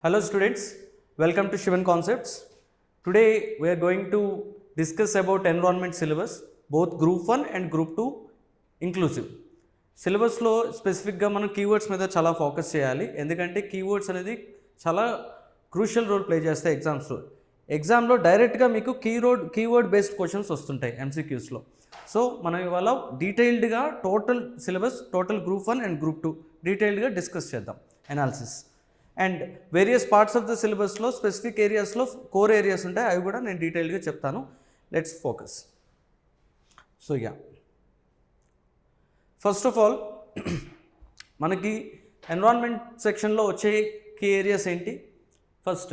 Hello students, welcome to Shivan Concepts. Today we are going to discuss about environment syllabus, both group 1 and group 2 inclusive. సిలబస్లో స్పెసిఫిక్గా మనం keywords మీద చాలా focus చేయాలి, ఎందుకంటే keywords అనేది చాలా క్రూషియల్ రోల్ ప్లే చేస్తాయి ఎగ్జామ్లో డైరెక్ట్గా మీకు కీవర్డ్ బేస్డ్ క్వశ్చన్స్ వస్తుంటాయి ఎంసీక్యూస్లో. సో మనం ఇవాళ డీటెయిల్డ్గా total syllabus, total group 1 and group 2 డీటెయిల్డ్గా డిస్కస్ చేద్దాం analysis. And various parts of the సిలబస్లో స్పెసిఫిక్ ఏరియాస్లో కోర్ ఏరియాస్ ఉంటాయి, అవి కూడా నేను డీటెయిల్గా చెప్తాను. Let's focus. So first of all మనకి ఎన్విరాన్మెంట్ సెక్షన్లో వచ్చే కీ ఏరియాస్ ఏంటి? First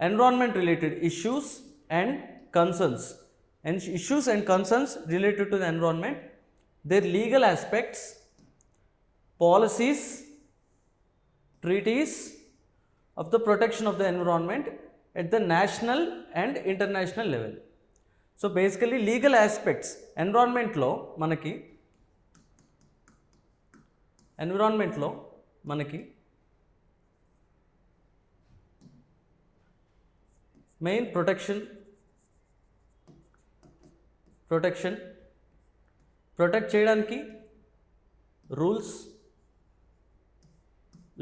environment related issues and concerns, and issues and concerns related to the environment, their legal aspects, policies, treaties of the protection of the environment at the national and international level. So basically legal aspects environment లో మనకి main protect చేయడానికి rules,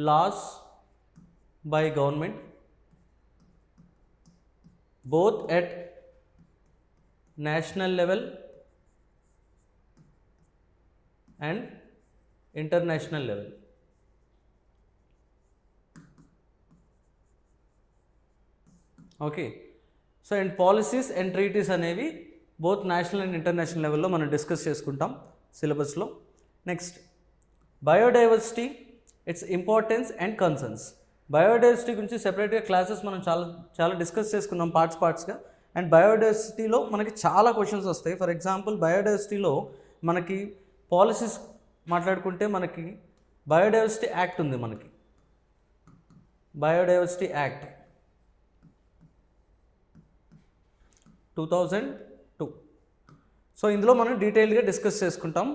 laws by government both at national level and international level. Okay, so and policies and treaties అనేవి both national and international లెవెల్లో మనం discuss చేసుకుంటాం సిలబస్లో. Next biodiversity, its importance and concerns. Biodiversity గురించి సెపరేట్గా classes మనం చాలా డిస్కస్ చేసుకున్నాం పార్ట్స్గా. అండ్ బయోడైవర్సిటీలో మనకి చాలా క్వశ్చన్స్ వస్తాయి. ఫర్ ఎగ్జాంపుల్ బయోడైవర్సిటీలో మనకి పాలసీస్ మాట్లాడుకుంటే మనకి బయోడైవర్సిటీ యాక్ట్ ఉంది, మనకి బయోడైవర్సిటీ యాక్ట్ 2002. సో ఇందులో మనం డీటెయిల్గా డిస్కస్ చేసుకుంటాం.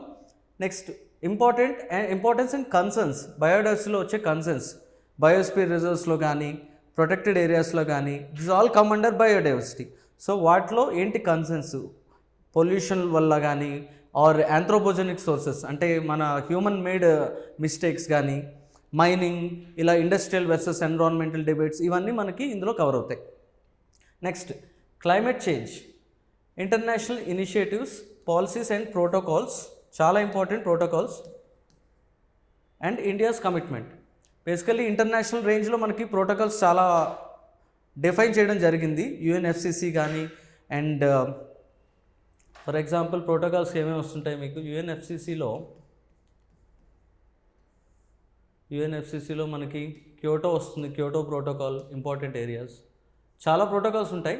నెక్స్ట్ ఇంపార్టెన్స్ అండ్ కన్సర్న్స్, బయోడైవర్సిటీలో వచ్చే కన్సర్న్స్, బయోస్పియర్ రిజర్వ్స్లో కానీ ప్రొటెక్టెడ్ ఏరియాస్లో కానీ this all come under biodiversity. So వాటిలో ఏంటి కన్సర్న్స్? పొల్యూషన్ వల్ల కానీ ఆర్ ఆంథ్రోపోజెనిక్ సోర్సెస్ అంటే మన హ్యూమన్ మేడ్ మిస్టేక్స్ కానీ, మైనింగ్, ఇలా ఇండస్ట్రియల్ వర్సెస్ ఎన్విరాన్మెంటల్ డిబేట్స్, ఇవన్నీ మనకి ఇందులో కవర్ అవుతాయి. Next climate change, international initiatives, policies and protocols, చాలా important protocols, and India's commitment. Basically international రేంజ్లో మనకి ప్రోటోకాల్స్ చాలా డిఫైన్ చేయడం జరిగింది, యుఎన్ఎఫ్సిసి కానీ. అండ్ ఫర్ ఎగ్జాంపుల్ ప్రోటోకాల్స్ ఏమేమి వస్తుంటాయి మీకు? యుఎన్ఎఫ్సిసిలో మనకి క్యోటో వస్తుంది, క్యోటో ప్రోటోకాల్, ఇంపార్టెంట్ ఏరియాస్, చాలా ప్రోటోకాల్స్ ఉంటాయి.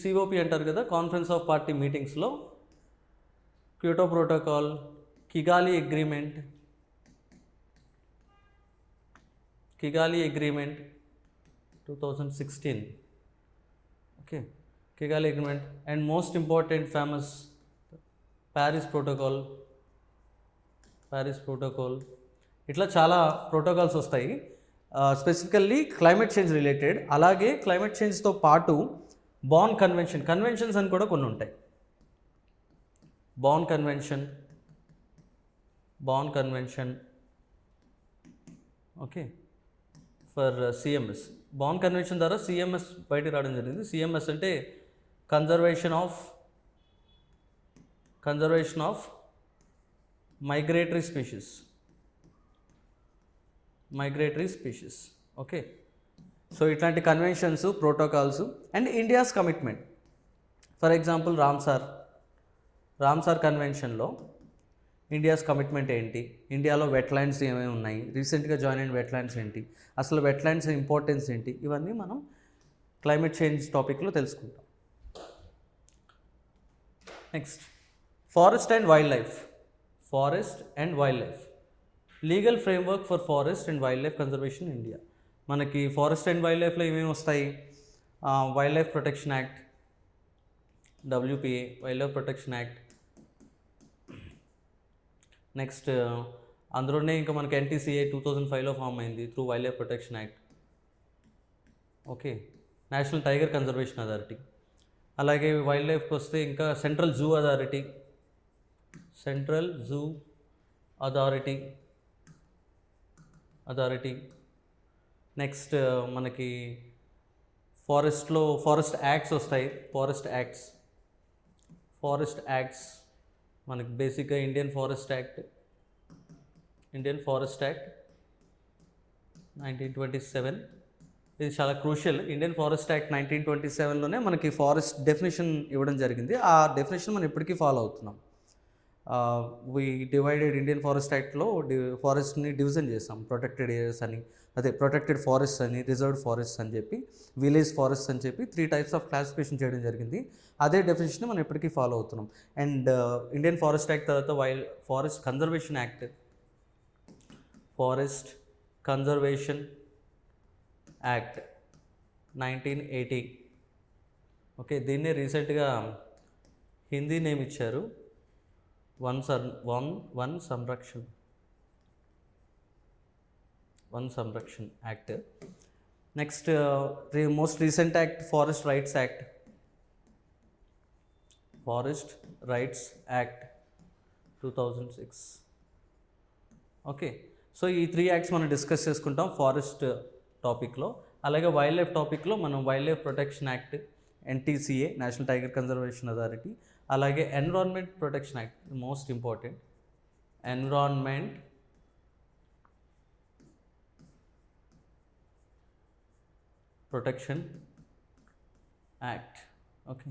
సిఓపి అంటారు కదా, కాన్ఫరెన్స్ ఆఫ్ పార్టీ మీటింగ్స్లో Kyoto protocol, Kigali agreement 2016. Okay, Kigali agreement. And most important famous Paris protocol. ఇట్లా చాలా ప్రోటోకాల్స్ వస్తాయి స్పెసిఫికల్లీ క్లైమేట్ చేంజ్ రిలేటెడ్. అలాగే క్లైమేట్ చేంజ్తో పాటు బాన్ కన్వెన్షన్స్ అని కూడా కొన్ని ఉంటాయి. Bonn convention okay for CMS. Bonn convention ద్వారా సిఎంఎస్ బయటికి రావడం జరిగింది. సిఎంఎస్ అంటే conservation of migratory species. Okay, so ఇట్లాంటి conventions, protocols. And India's commitment, for example Ramsar కన్వెన్షన్లో ఇండియాస్ కమిట్మెంట్ ఏంటి, ఇండియాలో వెట్లాండ్స్ ఏమేమి ఉన్నాయి, రీసెంట్గా జాయిన్ అయిన వెట్లాండ్స్ ఏంటి, అసలు వెట్లాండ్స్ ఇంపార్టెన్స్ ఏంటి, ఇవన్నీ మనం క్లైమేట్ చేంజ్ టాపిక్లో తెలుసుకుంటాం. Next forest and wild life, legal framework for forest and wild life conservation in India. మనకి ఫారెస్ట్ అండ్ వైల్డ్ లైఫ్లో ఏమేమి వస్తాయి? Wild life protection act, wild life protection act. Next అందులోనే ఇంకా మనకి NTCA 2005లో ఫామ్ అయింది through wild life protection act. Okay, national tiger conservation authority. అలాగే wild లైఫ్కి వస్తే ఇంకా central zoo authority, central zoo authority. Next మనకి ఫారెస్ట్ యాక్ట్స్ వస్తాయి. ఫారెస్ట్ యాక్ట్స్ మనకి బేసిక్గా ఇండియన్ ఫారెస్ట్ యాక్ట్ 1927. ఇది చాలా క్రూషియల్. ఇండియన్ ఫారెస్ట్ యాక్ట్ 1927లోనే మనకి ఫారెస్ట్ డెఫినేషన్ ఇవ్వడం జరిగింది. ఆ డెఫినేషన్ మనం ఇప్పటికీ ఫాలో అవుతున్నాం. వీ డివైడెడ్ ఇండియన్ ఫారెస్ట్ యాక్ట్లో ఫారెస్ట్ని డివిజన్ చేసాం. ప్రొటెక్టెడ్ ఏరియాస్ అని, అదే ప్రొటెక్టెడ్ ఫారెస్ట్ అని, రిజర్వ్డ్ ఫారెస్ట్ అని చెప్పి, విలేజ్ ఫారెస్ట్ అని చెప్పి 3 టైప్స్ ఆఫ్ క్లాసిఫికేషన్ చేయడం జరిగింది. అదే డెఫినేషన్ మనం ఇప్పటికీ ఫాలో అవుతున్నాం. అండ్ ఇండియన్ ఫారెస్ట్ యాక్ట్ తర్వాత ఫారెస్ట్ కన్జర్వేషన్ యాక్ట్ 1980. ఓకే, దీన్నే రీసెంట్గా హిందీ నేమ్ ఇచ్చారు, Van Sanrakshan act. Next most recent act forest rights act 2006. Okay, so ఈ 3 యాక్ట్స్ మనం డిస్కస్ చేసుకుంటాం ఫారెస్ట్ టాపిక్లో. అలాగే వైల్డ్ లైఫ్ టాపిక్లో మనం wild life protection act, NTCA national tiger conservation authority, అలాగే environment protection act, most important, environment protection act. Okay,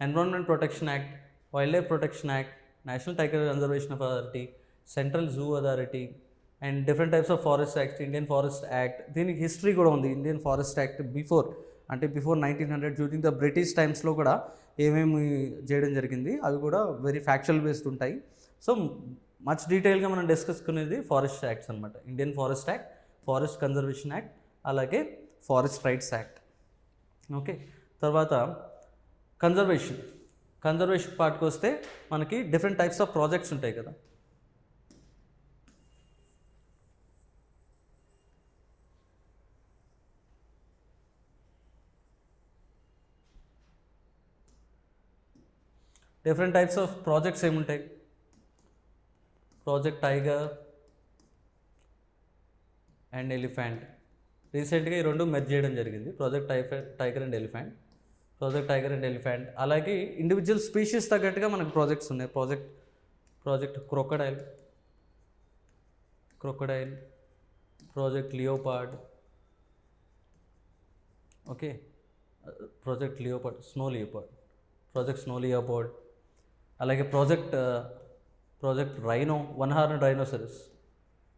environment protection act, wild life protection act, national tiger conservation authority, central zoo authority, and different types of forest acts, Indian forest act. దీనికి history కూడా ఉంది. Indian forest act before 1900 during the British టైమ్స్లో కూడా ఏమేమి చేయడం జరిగింది అవి కూడా వెరీ ఫ్యాక్చువల్ బేస్డ్ ఉంటాయి. సో మచ్ డీటెయిల్గా మనం డిస్కస్కునేది ఫారెస్ట్ యాక్ట్స్ అనమాట. Indian forest act, forest conservation act, అలాగే ఫారెస్ట్ రైట్స్ యాక్ట్. ఓకే, తర్వాత కన్జర్వేషన్ పార్ట్కి వస్తే మనకి డిఫరెంట్ టైప్స్ ఆఫ్ ప్రాజెక్ట్స్ ఉంటాయి కదా. డిఫరెంట్ టైప్స్ ఆఫ్ ప్రాజెక్ట్స్ ఏముంటాయి? Project tiger and elephant. రీసెంట్గా ఈ 2 మెర్జ్ చేయడం జరిగింది, ప్రాజెక్ట్ టైగర్ అండ్ ఎలిఫెంట్. అలాగే ఇండివిజువల్ స్పీషీస్ తగ్గట్టుగా మనకు ప్రాజెక్ట్స్ ఉన్నాయి. Project crocodile, project leopard. Okay, project snow leopard. అలాగే project rhino, 1 horn rhinoceros.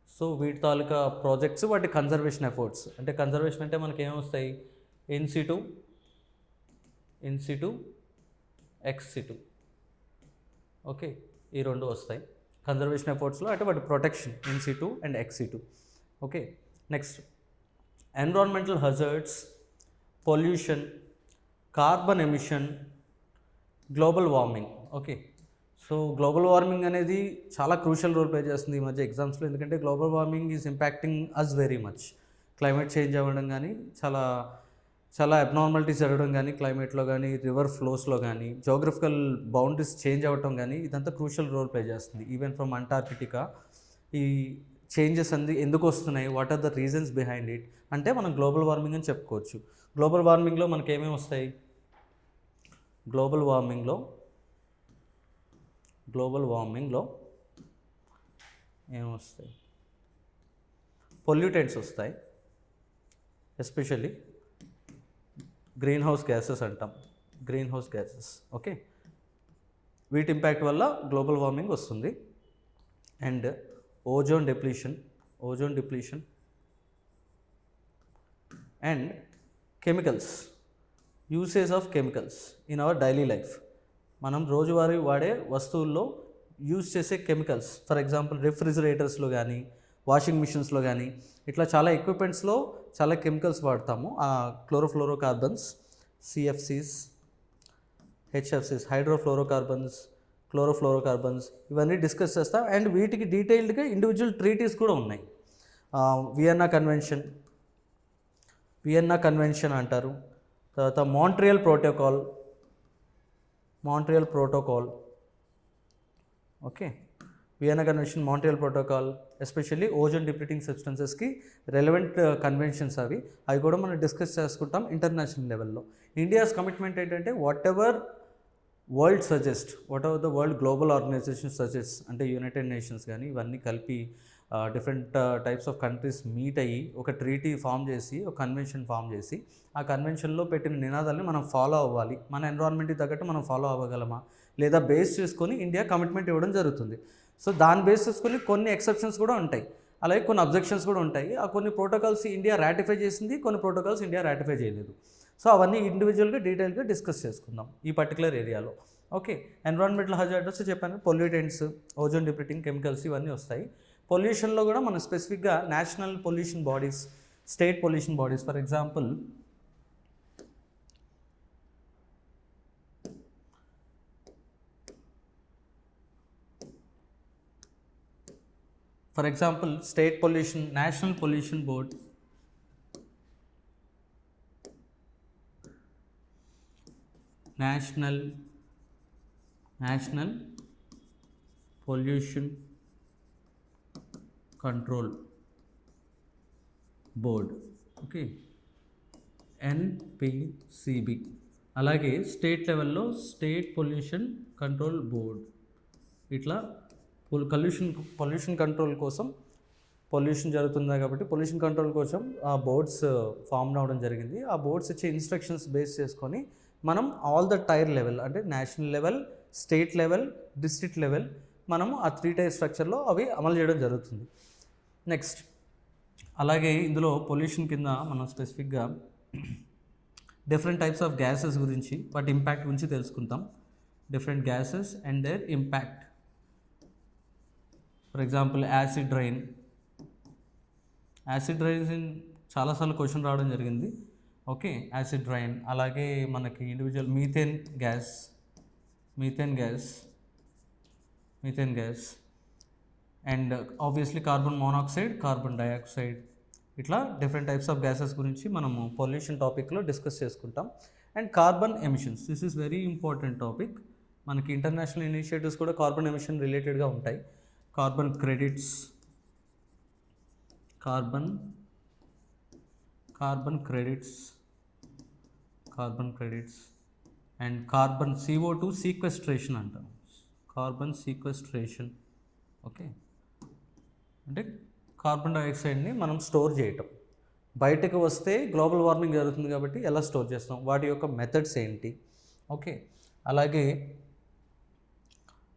So వీటి తాలూకా ప్రాజెక్ట్స్, వాటి కన్జర్వేషన్ ఎఫర్ట్స్. అంటే కన్జర్వేషన్ అంటే మనకి ఏమొస్తాయి? In situ, X situ. Okay, ఈ 2 వస్తాయి కన్జర్వేషన్ ఎఫర్ట్స్లో. అంటే వాటి protection in situ and X situ. Okay, next environmental hazards, pollution, carbon emission, global warming. Okay, so global warming అనేది చాలా క్రూషియల్ రోల్ ప్లే చేస్తుంది ఈ మధ్య ఎగ్జామ్స్లో. ఎందుకంటే global warming is impacting us very much. Climate change అవ్వడం కానీ, చాలా అబ్నార్మాలిటీస్ జరగడం కానీ క్లైమేట్లో కానీ, రివర్ ఫ్లోస్లో కానీ, జోగ్రఫికల్ బౌండరీస్ చేంజ్ అవ్వడం కానీ, ఇదంతా క్రూషియల్ రోల్ ప్లే చేస్తుంది. ఈవెన్ ఫ్రమ్ అంటార్కిటికా ఈ చేంజెస్ ఎందుకు వస్తున్నాయి, what are the reasons behind it అంటే మనం గ్లోబల్ వార్మింగ్ అని చెప్పుకోవచ్చు. గ్లోబల్ వార్మింగ్లో మనకి ఏమేమి వస్తాయి? గ్లోబల్ వార్మింగ్లో ఏమొస్తాయి? పొల్యూటెంట్స్ వస్తాయి, ఎస్పెషల్లీ గ్రీన్ హౌస్ గ్యాసెస్ అంటాం, ఓకే, వీటి ఇంపాక్ట్ వల్ల గ్లోబల్ వార్మింగ్ వస్తుంది. And ozone depletion and chemicals, usage of chemicals in our daily life. మనం రోజువారీ వాడే వస్తువుల్లో యూజ్ చేసే కెమికల్స్, ఫర్ ఎగ్జాంపుల్ రిఫ్రిజిరేటర్స్లో కానీ, వాషింగ్ మిషన్స్లో కానీ, ఇట్లా చాలా ఎక్విప్మెంట్స్లో చాలా కెమికల్స్ వాడతాము. క్లోరోఫ్లోరోకార్బన్స్, CFCs, HFCs, హైడ్రోఫ్లోరోకార్బన్స్, క్లోరోఫ్లోరోకార్బన్స్ ఇవన్నీ డిస్కస్ చేస్తాం. అండ్ వీటికి డీటెయిల్డ్గా ఇండివిజువల్ ట్రీటీస్ కూడా ఉన్నాయి. వియన్నా కన్వెన్షన్ అంటారు. తర్వాత Montreal protocol. Okay, Vienna convention, Montreal protocol, especially ozone depleting సబ్స్టెన్సెస్కి రెలవెంట్ కన్వెన్షన్స్ అవి కూడా మనం డిస్కస్ చేసుకుంటాం ఇంటర్నేషనల్ లెవెల్లో. ఇండియాస్ కమిట్మెంట్ ఏంటంటే whatever the world global organization suggest, అంటే యునైటెడ్ నేషన్స్ కానీ ఇవన్నీ కలిపి different types of countries meet అయ్యి ఒక ట్రీటీ ఫామ్ చేసి, ఒక కన్వెన్షన్ ఫామ్ చేసి, ఆ కన్వెన్షన్లో పెట్టిన నినాదాలని మనం ఫాలో అవ్వాలి. మన ఎన్విరాన్మెంట్కి తగ్గట్టు మనం ఫాలో అవ్వగలమా లేదా బేస్ చేసుకొని ఇండియా కమిట్మెంట్ ఇవ్వడం జరుగుతుంది. సో దాని బేస్ చేసుకొని కొన్ని ఎక్సెప్షన్స్ కూడా ఉంటాయి, అలాగే కొన్ని అబ్జెక్షన్స్ కూడా ఉంటాయి. ఆ కొన్ని ప్రోటోకాల్స్ ఇండియా రాటిఫై చేసింది, కొన్ని ప్రోటోకాల్స్ ఇండియా రాటిఫై చేయలేదు. సో అవన్నీ ఇండివిజువల్గా డీటెయిల్గా డిస్కస్ చేసుకుందాం ఈ పర్టికులర్ ఏరియాలో. ఓకే, ఎన్విరాన్మెంటల్ హజార్డ్స్ చెప్పాను, పొల్యూటెంట్స్, ఓజోన్ డిప్లీటింగ్ కెమికల్స్ ఇవన్నీ వస్తాయి. పొల్యూషన్లో కూడా మనం స్పెసిఫిక్గా national pollution bodies, state pollution bodies, for example state pollution, national pollution board, national pollution control board. Okay, NPCB. అలాగే స్టేట్ లెవెల్లో స్టేట్ పొల్యూషన్ కంట్రోల్ బోర్డ్. ఇట్లా pollution control కోసం, పొల్యూషన్ జరుగుతుంది కాబట్టి పొల్యూషన్ కంట్రోల్ కోసం ఆ బోర్డ్స్ ఫామ్ అవ్వడం జరిగింది. ఆ బోర్డ్స్ ఇచ్చే ఇన్స్ట్రక్షన్స్ బేస్ చేసుకొని మనం ఆల్ ద టైర్ లెవెల్, అంటే national level, state level, district level, మనము ఆ 3 టైర్ స్ట్రక్చర్లో అవి అమలు చేయడం జరుగుతుంది. నెక్స్ట్, అలాగే ఇందులో పొల్యూషన్ కింద మనం స్పెసిఫిక్గా డిఫరెంట్ టైప్స్ ఆఫ్ గ్యాసెస్ గురించి, వాటి ఇంపాక్ట్ గురించి తెలుసుకుంటాం. Different gases and their impact. For example acid rain చాలాసార్లు క్వశ్చన్ రావడం జరిగింది. Okay, acid rain. అలాగే మనకి individual methane gas and obviously carbon monoxide, carbon dioxide. ఇట్లా డిఫరెంట్ టైప్స్ ఆఫ్ గ్యాసెస్ గురించి మనము పొల్యూషన్ టాపిక్లో డిస్కస్ చేసుకుంటాం. And carbon emissions, this is very important topic. మనకి ఇంటర్నేషనల్ ఇనిషియేటివ్స్ కూడా కార్బన్ ఎమిషన్ రిలేటెడ్గా ఉంటాయి. Carbon credits and carbon CO2 sequestration అంటాం. Carbon sequestration. ఓకే, అంటే కార్బన్ డైఆక్సైడ్ని మనం స్టోర్ చేయటం. బయటకు వస్తే గ్లోబల్ వార్మింగ్ జరుగుతుంది కాబట్టి ఎలా స్టోర్ చేస్తాం, వాటి యొక్క మెథడ్స్ ఏంటి. ఓకే, అలాగే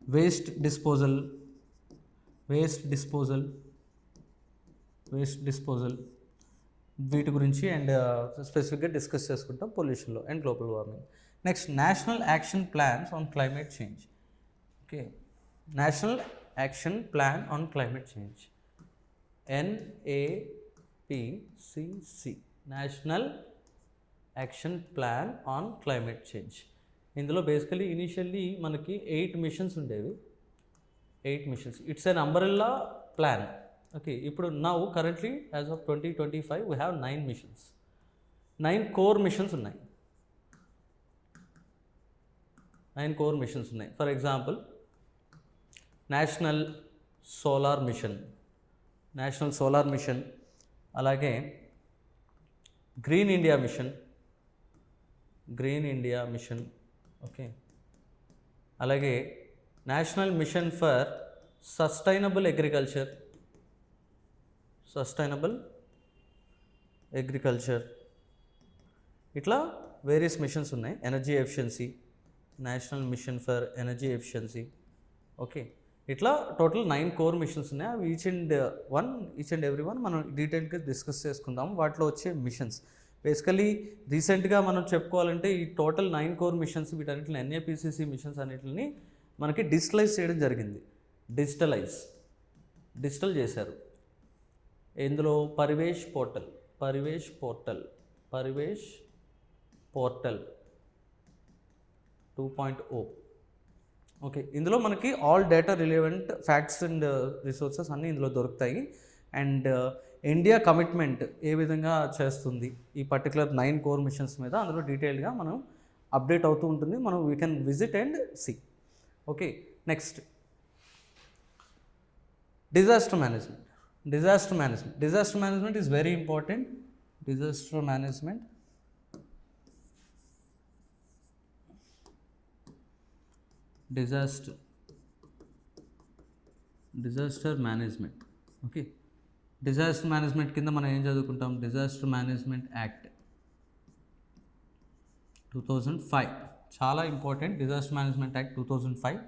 వేస్ట్ డిస్పోజల్ వీటి గురించి అండ్ స్పెసిఫిక్గా డిస్కస్ చేసుకుంటాం పొల్యూషన్లో and global warming. Next, national action plans on climate change. Okay, national action plan on climate change, NAPCC, national action plan on climate change. ఇందులో బేసికలీ ఇనిషియల్లీ మనకి 8 missions ఉండేవి. 8 missions, it's an umbrella plan. Okay, ఇప్పుడు currently as of 2025 we have 9 missions. 9 core missions ఉన్నాయి. For example, national solar mission, అలాగే green India mission. Okay, అలాగే national mission for sustainable agriculture. ఇట్లా various machines ఉన్నాయి. Energy efficiency, national mission for energy efficiency. Okay, ఇట్లా total 9 core missions ఉన్నాయి. అవి each and every one మనం డీటెయిల్గా discuss చేసుకుందాం. వాటిలో వచ్చే మిషన్స్ బేసికలీ రీసెంట్గా మనం చెప్పుకోవాలంటే ఈ టోటల్ 9 కోర్ మిషన్స్, వీటన్నిటిని NAPCC మిషన్స్ అన్నిటిని మనకి డిజిటలైజ్ చేయడం జరిగింది. డిజిటల్ చేశారు. ఇందులో పరివేష్ పోర్టల్ 2.0, ఓకే, ఇందులో మనకి all data relevant facts and resources అన్నీ ఇందులో దొరుకుతాయి. అండ్ ఇండియా కమిట్మెంట్ ఏ విధంగా చేస్తుంది ఈ పర్టికులర్ 9 కోర్ మిషన్స్ మీద అందులో డీటెయిల్గా మనం అప్డేట్ అవుతూ ఉంటుంది. మనం we can visit and see. Okay, next disaster management. Disaster management is very important. Disaster management okay, disaster management కింద మనం ఏం చదువుకుంటాం? డిజాస్టర్ మేనేజ్మెంట్ యాక్ట్ 2005 చాలా ఇంపార్టెంట్. Disaster management act 2005.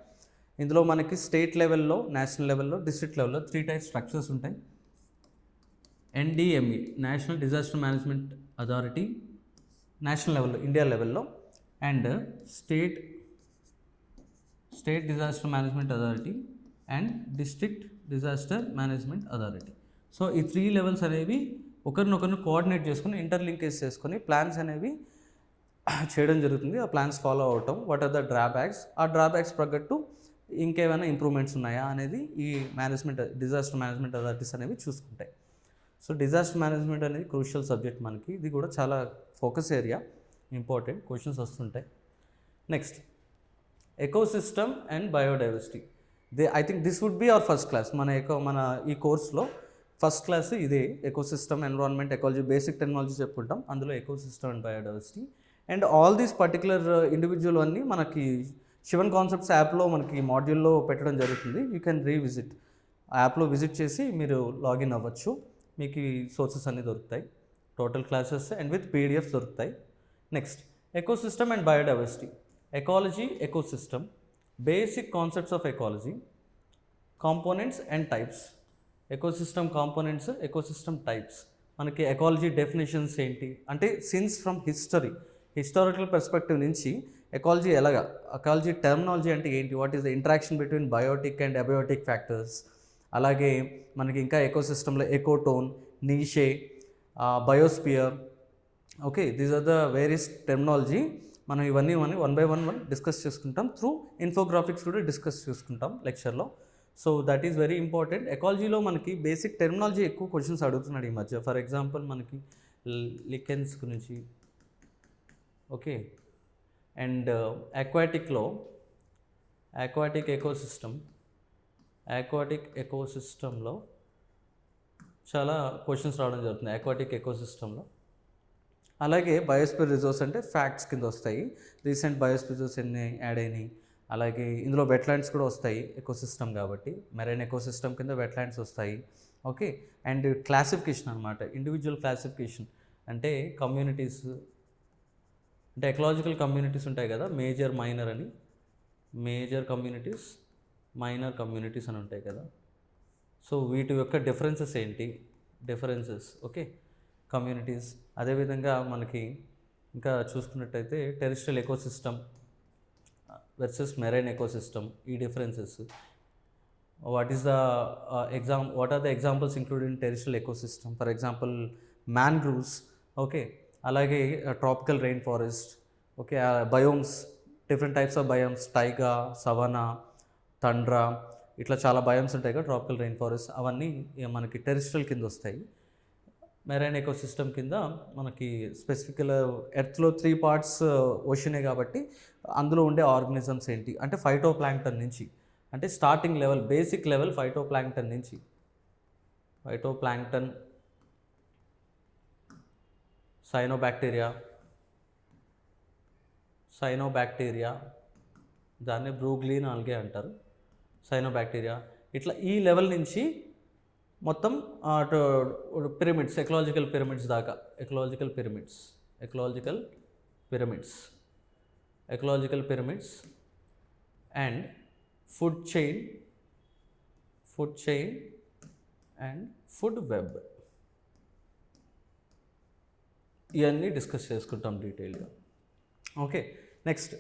ఇందులో మనకి స్టేట్ లెవెల్లో, నేషనల్ లెవెల్లో, డిస్ట్రిక్ట్ లెవెల్లో 3 టైప్ స్ట్రక్చర్స్ ఉంటాయి. NDMA national disaster management authority national లెవెల్లో, ఇండియా లెవెల్లో, and state disaster management authority and district disaster management authority. So ఈ 3 లెవెల్స్ అనేవి ఒకరినొకరిని కోఆర్డినేట్ చేసుకుని ఇంటర్లింకేజ్ చేసుకొని ప్లాన్స్ అనేవి చేయడం జరుగుతుంది. ఆ ప్లాన్స్ ఫాలో అవటం, వాట్ ఆర్ ద డ్రాబ్యాక్స్, ఆ డ్రాబ్యాక్స్ ప్రగట్టు ఇంకేమైనా ఇంప్రూవ్మెంట్స్ ఉన్నాయా అనేది ఈ డిజాస్టర్ మేనేజ్మెంట్ అథారిటీస్ అనేవి చూసుకుంటాయి. సో డిజాస్టర్ మేనేజ్మెంట్ అనేది క్రూషియల్ సబ్జెక్ట్ మనకి. ఇది కూడా చాలా ఫోకస్ ఏరియా, ఇంపార్టెంట్ క్వశ్చన్స్ వస్తుంటాయి. Next ecosystem and biodiversity. I think this would be our first class. మన ఈ కోర్స్లో ఫస్ట్ క్లాస్ ఇదే, ecosystem, environment, ecology, basic technology చెప్పుకుంటాం. అందులో ecosystem and biodiversity and all these particular individual అన్నీ మనకి Sivan concepts యాప్లో మనకి మాడ్యూల్లో పెట్టడం జరుగుతుంది. యూ కెన్ రీవిజిట్, ఆ యాప్లో విజిట్ చేసి మీరు లాగిన్ అవ్వచ్చు. మీకు ఈ సోర్సెస్ అన్నీ దొరుకుతాయి, total classes and with PDFs దొరుకుతాయి. Next ecosystem and biodiversity. Ecology, ecosystem, basic concepts of ecology, components and types. Ecosystem components, ecosystem types. మనకి ఎకాలజీ డెఫినేషన్స్ ఏంటి అంటే సిన్స్ ఫ్రమ్ హిస్టారికల్ పర్స్పెక్టివ్ నుంచి ఎకాలజీ ఎకాలజీ టర్మినాలజీ అంటే ఏంటి, what is the interaction between biotic and abiotic factors. అలాగే మనకి ఇంకా ఎకోసిస్టంలో ecotone, niche, biosphere. Okay, these are the various terminology. మనం ఇవన్నీ వన్ బై వన్ డిస్కస్ చేసుకుంటాం. త్రూ ఇన్ఫోగ్రాఫిక్స్ కూడా డిస్కస్ చేసుకుంటాం లెక్చర్లో. So that is very important. ఎకాలజీలో మనకి బేసిక్ టెర్మినాలజీ ఎక్కువ క్వశ్చన్స్ అడుగుతున్నాడు ఈ మధ్య. ఫర్ ఎగ్జాంపుల్ మనకి లికెన్స్ గురించి, ఓకే, అండ్ అక్వాటిక్లో అక్వాటిక్ ఎకోసిస్టంలో చాలా క్వశ్చన్స్ రావడం జరుగుతుంది అక్వాటిక్ ఎకోసిస్టంలో. అలాగే బయోస్పియర్ రిజర్వ్స్ అంటే ఫ్యాక్ట్స్ కింద వస్తాయి. రీసెంట్ బయోస్పియర్ రిజర్వ్స్ ఎన్ని యాడ్ అయినాయి. అలాగే ఇందులో వెట్లాండ్స్ కూడా వస్తాయి ఎకోసిస్టమ్ కాబట్టి, మెరైన్ ఎకోసిస్టమ్ కింద వెట్లాండ్స్ వస్తాయి. ఓకే, అండ్ క్లాసిఫికేషన్ అనమాట, ఇండివిజువల్ క్లాసిఫికేషన్ అంటే కమ్యూనిటీస్, అంటే ఎకలాజికల్ కమ్యూనిటీస్ ఉంటాయి కదా, మేజర్ మైనర్ అని, మేజర్ కమ్యూనిటీస్, మైనర్ కమ్యూనిటీస్ అని ఉంటాయి కదా. సో వీటి యొక్క డిఫరెన్సెస్ ఏంటి, ఓకే, కమ్యూనిటీస్. అదేవిధంగా మనకి ఇంకా చూసుకున్నట్టయితే terrestrial ecosystem versus marine ecosystem, ఈ differences. What are the examples include in terrestrial ecosystem? For example mangroves, okay, అలాగే tropical rain forest, okay, biomes, different types of biomes, taiga, savanna, tundra, ఇట్లా చాలా biomes ఉంటాయి కదా tropical rain forest. అవన్నీ మనకి terrestrial కింద వస్తాయి. మెరైన్ ఎకోసిస్టమ్ కింద మనకి స్పెసిఫిక్గా ఎర్త్లో 3 పార్ట్స్ ఓషనే కాబట్టి అందులో ఉండే ఆర్గనిజమ్స్ ఏంటి అంటే ఫైటోప్లాంక్టన్ నుంచి, అంటే starting level, basic level phytoplankton నుంచి, ఫైటోప్లాంక్టన్, సైనోబ్యాక్టీరియా, దాన్ని బ్రూగ్లీన్ ఆల్గే అంటారు, సైనోబ్యాక్టీరియా. ఇట్లా ఈ లెవెల్ నుంచి మొత్తం పిరమిడ్స్, ఎకలాజికల్ పిరమిడ్స్ దాకా, ecological pyramids and food chain and food web, ఇవన్నీ డిస్కస్ చేసుకుంటాం డీటెయిల్గా. ఓకే, నెక్స్ట్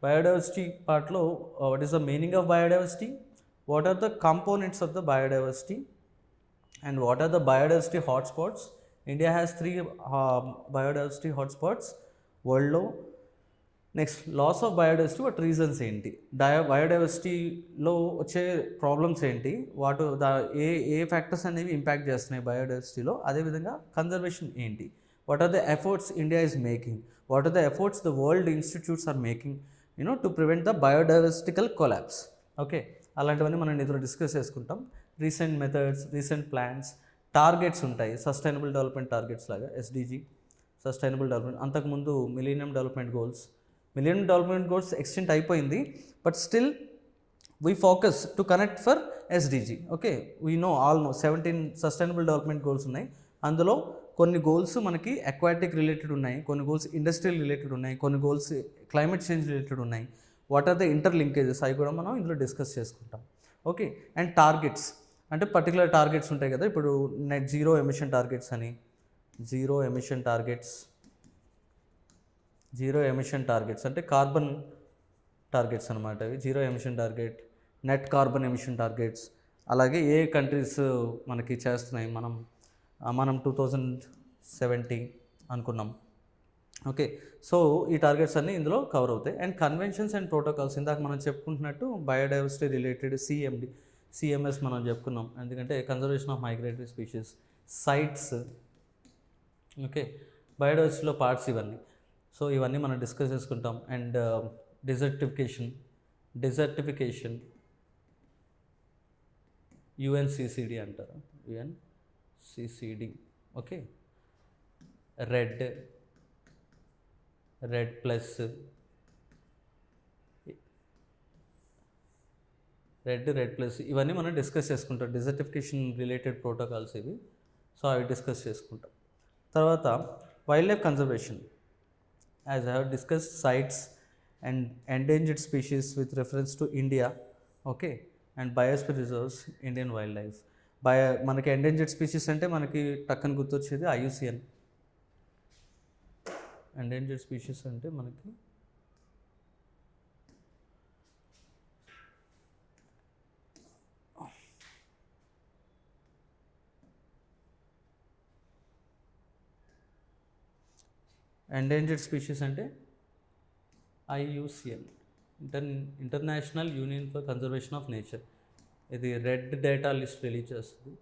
బయోడైవర్సిటీ పార్ట్లో what is the meaning of biodiversity, what are the components of the biodiversity, and what are the biodiversity hotspots? India has 3 biodiversity hotspots world లో. Next loss of biodiversity వాటి reasons ఏంటి, బయోడైవర్సిటీలో వచ్చే problems ఏంటి, ఏ ఏ factors అనేవి impact చేస్తున్నాయి బయోడైవర్సిటీలో, అదేవిధంగా conservation ఏంటి, what are the efforts India is making, what are the efforts the world institutes are making to prevent the biodiversity collapse. Okay, అలాంటివన్నీ మనం ఇందులో డిస్కస్ చేసుకుంటాం. Recent methods, recent plans, targets ఉంటాయి, sustainable development targets లాగా SDG, sustainable development. అంతకుముందు millennium development goals extent అయిపోయింది, but still we focus to connect for SDG. Okay, we know 17 sustainable development goals ఉన్నాయి. అందులో కొన్ని గోల్స్ మనకి aquatic related ఉన్నాయి, కొన్ని గోల్స్ ఇండస్ట్రియల్ రిలేటెడ్ ఉన్నాయి, కొన్ని గోల్స్ క్లైమేట్ చేంజ్ రిలేటెడ్ ఉన్నాయి. What are the inter linkages అవి కూడా మనం ఇందులో డిస్కస్ చేసుకుంటాం. ఓకే, అండ్ టార్గెట్స్ అంటే పర్టికులర్ టార్గెట్స్ ఉంటాయి కదా, ఇప్పుడు నెట్ జీరో ఎమిషన్ టార్గెట్స్ అని, జీరో ఎమిషన్ టార్గెట్స్ అంటే కార్బన్ టార్గెట్స్ అనమాట. అవి zero emission target, net carbon emission targets, అలాగే ఏ కంట్రీస్ మనకి చేస్తున్నాయి, మనం 2070 అనుకున్నాం. ఓకే, సో ఈ టార్గెట్స్ అన్నీ ఇందులో కవర్ అవుతాయి. అండ్ కన్వెన్షన్స్ అండ్ ప్రోటోకాల్స్, ఇందాక మనం చెప్పుకుంటున్నట్టు బయోడైవర్సిటీ రిలేటెడ్ సిఎంఎస్ మనం చెప్పుకున్నాం, ఎందుకంటే conservation of migratory species, CITES. Okay, బయోడైవర్సిటీలో పార్ట్స్ ఇవన్నీ. సో ఇవన్నీ మనం డిస్కస్ చేసుకుంటాం. అండ్ డిజర్టిఫికేషన్ యుఎన్సిసిడి అంటారు, యుఎన్సిసిడి. ఓకే, రెడ్ ప్లస్ ఇవన్నీ మనం డిస్కస్ చేసుకుంటాం. డిజర్టిఫికేషన్ రిలేటెడ్ ప్రోటోకాల్స్ ఇవి. సో అవి డిస్కస్ చేసుకుంటాం. తర్వాత wild life conservation, as I have discuss CITES and endangered species with reference to India. Okay, and biosphere reserves, Indian wild life. మనకి endangered species అంటే మనకి టక్కన గుర్తొచ్చేది IUCN. ఎండేంజర్డ్ స్పీషీస్ అంటే మనకి IUCN, international union for conservation of nature. ఇది red data list release చేస్తుంది.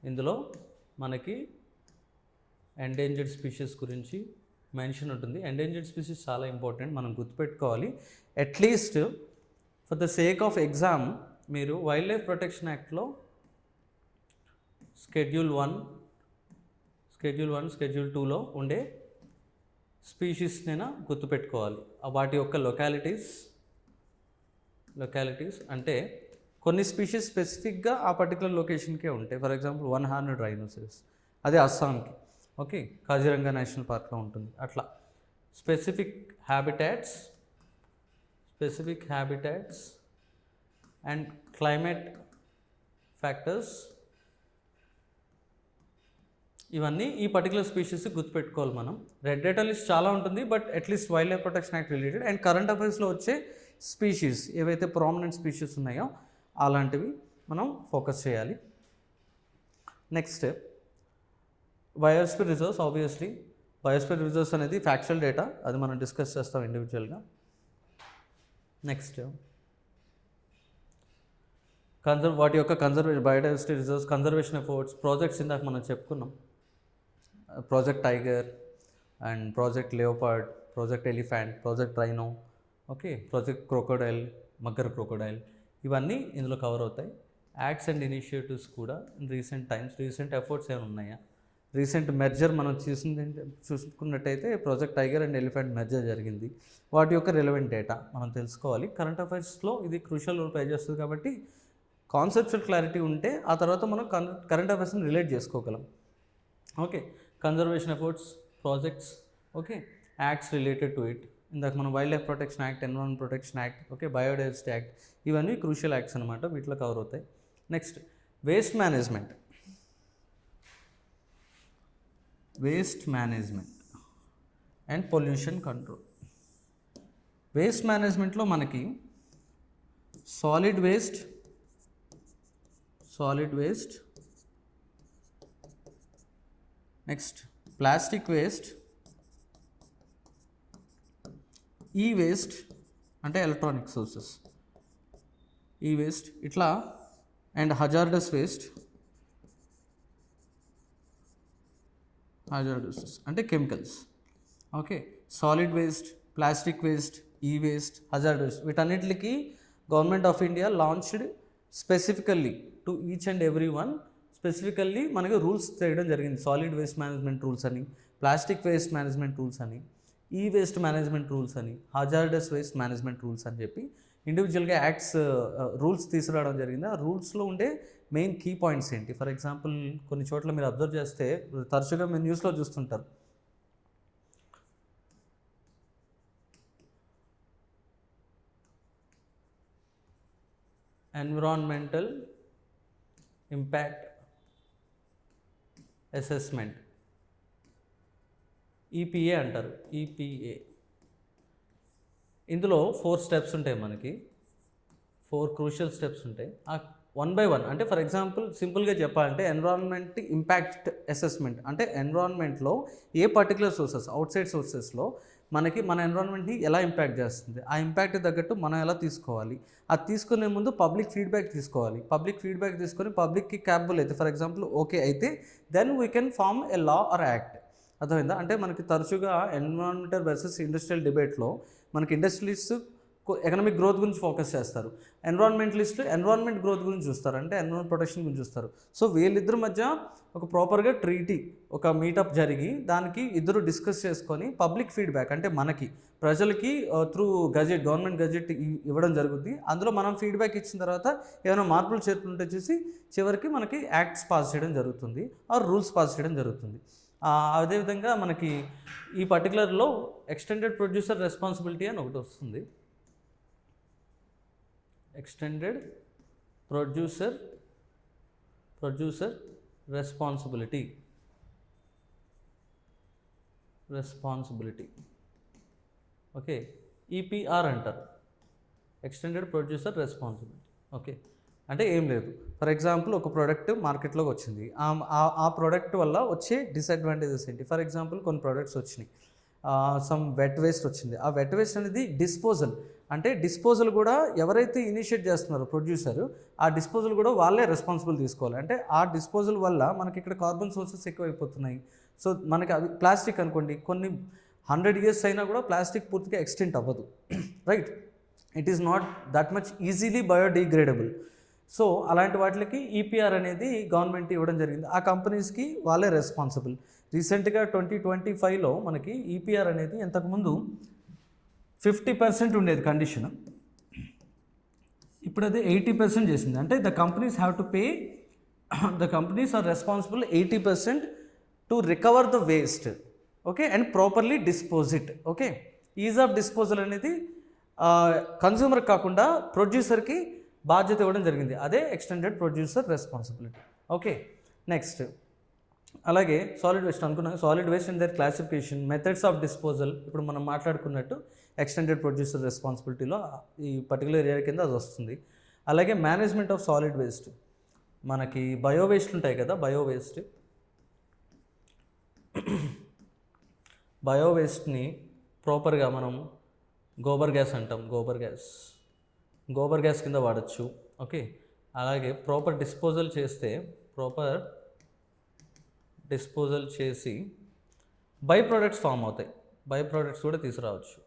ఇందులో మనకి ఎండేంజర్డ్ స్పీషీస్ గురించి మెన్షన్ ఉంటుంది. ఎండేంజర్డ్ స్పీషీస్ చాలా ఇంపార్టెంట్, మనం గుర్తుపెట్టుకోవాలి. At least for the sake of exam మీరు వైల్డ్ లైఫ్ ప్రొటెక్షన్ యాక్ట్లో Schedule 1, Schedule 2లో ఉండే స్పీషీస్నైనా గుర్తుపెట్టుకోవాలి. వాటి యొక్క లొకాలిటీస్ అంటే కొన్ని స్పీషీస్ స్పెసిఫిక్గా ఆ పర్టికులర్ లొకేషన్కే ఉంటాయి. ఫర్ ఎగ్జాంపుల్ 1 హార్న్డ్ రైనోసెరస్, అది అస్సాంకి. ఓకే, కాజిరంగా నేషనల్ పార్క్లో ఉంటుంది. అట్లా specific habitats and climate factors, ఇవన్నీ ఈ పర్టికులర్ స్పీషీస్ గుర్తుపెట్టుకోవాలి మనం. రెడ్ డేటా లిస్ట్ చాలా ఉంటుంది, but at least wild life protection act related and current అఫైర్స్లో వచ్చే స్పీషీస్ ఏవైతే ప్రామినెంట్ స్పీషీస్ ఉన్నాయో అలాంటివి మనం ఫోకస్ చేయాలి. Next biosphere reserves. Obviously biosphere reserves అనేది ఫ్యాక్చువల్ డేటా, అది మనం డిస్కస్ చేస్తాం ఇండివిజువల్గా. నెక్స్ట్ వాటి యొక్క biodiversity reserves, conservation efforts, projects ఇందాక మనం చెప్పుకున్నాం. Project tiger and project leopard, project elephant, project rhino. Okay, project crocodile, mugger crocodile, ఇవన్నీ ఇందులో కవర్ అవుతాయి. యాక్ట్స్ అండ్ ఇనిషియేటివ్స్ కూడా రీసెంట్ ఎఫర్ట్స్ ఏమైనా ఉన్నాయా? రీసెంట్ మెర్జర్ మనం చూసుకున్నట్టయితే project tiger and elephant merger జరిగింది. వాటి యొక్క రిలవెంట్ డేటా మనం తెలుసుకోవాలి. కరెంట్ అఫైర్స్లో ఇది క్రూషియల్ రోల్ ప్లే చేస్తుంది కాబట్టి కాన్సెప్చువల్ క్లారిటీ ఉంటే ఆ తర్వాత మనం కరెంట్ అఫైర్స్ని రిలేట్ చేసుకోగలం. Okay, conservation efforts, projects, okay, acts related to it. ఇందాక మనం wild life protection act, environment protection act, okay, biodiversity act, ఇవన్నీ క్రూషియల్ యాక్ట్స్ అనమాట, వీటిలో కవర్ అవుతాయి. Next waste management and pollution control. Waste మేనేజ్మెంట్లో మనకి solid waste, next plastic waste, ఈ waste అంటే ఎలక్ట్రానిక్ సోర్సెస్, ఈ వేస్ట్ ఇట్లా, అండ్ హజార్డస్ వేస్ట్, హజార్డస్ అంటే chemicals. Okay, solid waste, plastic waste, ఈ వేస్ట్, హజార్డ్ వేస్ట్, వీటన్నిటికి government of India launched specifically to each and every one, specifically మనకి rules చేయడం జరిగింది. సాలిడ్ వేస్ట్ మేనేజ్మెంట్ రూల్స్ అని, plastic waste management rules అని, ఈ waste management rules అని, hazardous waste management rules అని చెప్పి ఇండివిజువల్గా యాక్ట్స్ రూల్స్ తీసుకురావడం జరిగింది. ఆ రూల్స్లో ఉండే మెయిన్ కీ పాయింట్స్ ఏంటి? ఫర్ ఎగ్జాంపుల్ కొన్ని చోట్ల మీరు అబ్జర్వ్ చేస్తే తరచుగా మీరు న్యూస్లో చూస్తుంటారు, ఎన్విరాన్మెంటల్ ఇంపాక్ట్ అసెస్మెంట్, ఈపీఏ అంటారు, ఈపీఏ. ఇందులో 4 స్టెప్స్ ఉంటాయి, మనకి 4 క్రూషియల్ స్టెప్స్ ఉంటాయి. ఆ 1 by 1 అంటే ఫర్ ఎగ్జాంపుల్ సింపుల్గా చెప్పాలంటే ఎన్విరాన్మెంట్ ఇంపాక్ట్ అసెస్మెంట్ అంటే ఎన్విరాన్మెంట్లో ఏ పర్టికులర్ సోర్సెస్, అవుట్ సైడ్ సోర్సెస్లో మనకి మన ఎన్విరాన్మెంట్ని ఎలా ఇంపాక్ట్ చేస్తుంది, ఆ ఇంపాక్ట్ తగ్గట్టు మనం ఎలా తీసుకోవాలి, అది తీసుకునే ముందు పబ్లిక్ ఫీడ్బ్యాక్ తీసుకోవాలి. పబ్లిక్ ఫీడ్బ్యాక్ తీసుకొని పబ్లిక్కి క్యాపబుల్ అయితే, ఫర్ ఎగ్జాంపుల్ ఓకే అయితే then we can form a law or act. అర్థమైందా? అంటే మనకి తరచుగా ఎన్విరాన్మెంటల్ వర్సెస్ ఇండస్ట్రియల్ డిబేట్లో మనకి ఇండస్ట్రియలిస్ట్ ఎకనామిక్ గ్రోత్ గురించి ఫోకస్ చేస్తారు, ఎన్విరాన్మెంటలిస్టులు ఎన్విరాన్మెంట్ గ్రోత్ గురించి చూస్తారు, అంటే ఎన్విరాన్మెంట్ ప్రొటెక్షన్ గురించి చూస్తారు. సో వీళ్ళిద్దరి మధ్య ఒక ప్రాపర్గా ట్రీటీ, ఒక మీటప్ జరిగి దానికి ఇద్దరు డిస్కస్ చేసుకొని పబ్లిక్ ఫీడ్బ్యాక్ అంటే మనకి ప్రజలకి త్రూ గజెట్, గవర్నమెంట్ గజెట్ ఇవ్వడం జరుగుతుంది. అందులో మనం ఫీడ్బ్యాక్ ఇచ్చిన తర్వాత ఏమైనా మార్పులు చేర్పులుంటే చూసి చివరికి మనకి యాక్ట్స్ పాస్ చేయడం జరుగుతుంది, ఆర్ రూల్స్ పాస్ చేయడం జరుగుతుంది. అదేవిధంగా మనకి ఈ పర్టికులర్లో ఎక్స్టెండెడ్ ప్రొడ్యూసర్ రెస్పాన్సిబిలిటీ అని ఒకటి వస్తుంది. Extended producer responsibility, okay, EPR అంటారు, ఎక్స్టెండెడ్ ప్రొడ్యూసర్ రెస్పాన్సిబిలిటీ. ఓకే, అంటే ఏం లేదు, ఫర్ ఎగ్జాంపుల్ ఒక ప్రోడక్ట్ మార్కెట్లోకి వచ్చింది, ఆ ప్రోడక్ట్ వల్ల వచ్చే డిసడ్వాంటేజెస్ ఏంటి? ఫర్ ఎగ్జాంపుల్ కొన్ని ప్రోడక్ట్స్ వచ్చినాయి, సమ్ వెట్ వేస్ట్ వచ్చింది. ఆ వెట్ వేస్ట్ అనేది డిస్పోజల్, అంటే డిస్పోజల్ కూడా ఎవరైతే ఇనిషియేట్ చేస్తున్నారో ప్రొడ్యూసర్, ఆ డిస్పోజల్ కూడా వాళ్ళే రెస్పాన్సిబుల్ తీసుకోవాలి. అంటే ఆ డిస్పోజల్ వల్ల మనకి ఇక్కడ కార్బన్ సోర్సెస్ ఎక్కువైపోతున్నాయి. సో మనకి అవి ప్లాస్టిక్ అనుకోండి, కొన్ని 100 years అయినా కూడా ప్లాస్టిక్ పూర్తిగా ఎక్స్టెంట్ అవ్వదు, right? It is not that much easily biodegradable. So అలాంటి వాటికి ఈపీఆర్ అనేది గవర్నమెంట్ ఇవ్వడం జరిగింది, ఆ కంపెనీస్కి వాళ్ళే రెస్పాన్సిబుల్. రీసెంట్గా 2025లో మనకి ఈపీఆర్ అనేది ఇంతకుముందు 50% ఉండేది కండిషన్, ఇప్పుడు అది 80% చేసింది. అంటే the companies have to pay, the companies are responsible 80% to recover the waste, okay, and properly dispose it. Okay, ease of disposal అనేది కన్జ్యూమర్ కాకుండా ప్రొడ్యూసర్కి బాధ్యత ఇవ్వడం జరిగింది, అదే extended producer responsibility. Okay, next అలాగే సాలిడ్ వేస్ట్ అనుకున్నాం, solid waste and their classification, methods of disposal, ఇప్పుడు మనం మాట్లాడుకున్నట్టు ఎక్స్టెండెడ్ ప్రొడ్యూసర్ రెస్పాన్సిబిలిటీలో ఈ పర్టికులర్ ఏరియా కింద అది వస్తుంది. అలాగే మేనేజ్మెంట్ ఆఫ్ సాలిడ్ వేస్ట్, మనకి బయో వేస్ట్ ఉంటాయి కదా, బయో వేస్ట్ని ప్రాపర్గా మనం గోబర్ గ్యాస్ అంటాం, గోబర్ గ్యాస్ కింద వాడచ్చు. ఓకే, అలాగే ప్రాపర్ డిస్పోజల్ చేసి బై ప్రోడక్ట్స్ ఫామ్ అవుతాయి, బై ప్రోడక్ట్స్ కూడా తీసుకురావచ్చు.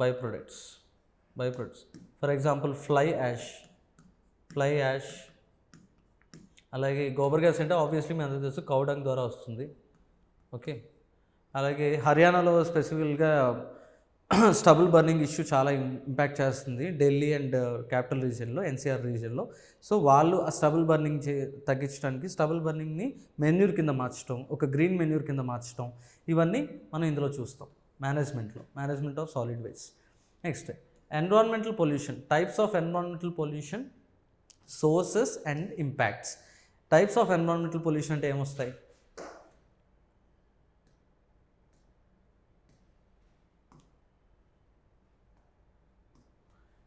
By products for example fly ash. అలాగే గోబర్ గ్యాస్ అంటే ఆబ్వియస్లీ మీ అందరికీ తెలుసు, కౌ డంగ్ ద్వారా వస్తుంది. ఓకే, అలాగే హర్యానాలో స్పెసిఫిక్గా స్టబుల్ బర్నింగ్ ఇష్యూ చాలా ఇంపాక్ట్ చేస్తుంది, ఢిల్లీ అండ్ క్యాపిటల్ రీజియన్లో, ఎన్సీఆర్ రీజియన్లో. సో వాళ్ళు ఆ స్టబుల్ బర్నింగ్ తగ్గించడానికి స్టబుల్ బర్నింగ్ని మెన్యూర్ కింద మార్చడం, ఒక గ్రీన్ మెన్యూర్ కింద మార్చడం, ఇవన్నీ మనం ఇందులో చూస్తాం management of solid waste. Next environmental pollution, types of environmental pollution, sources and impacts. Types of environmental pollution అంటే ఏమొస్తాయి?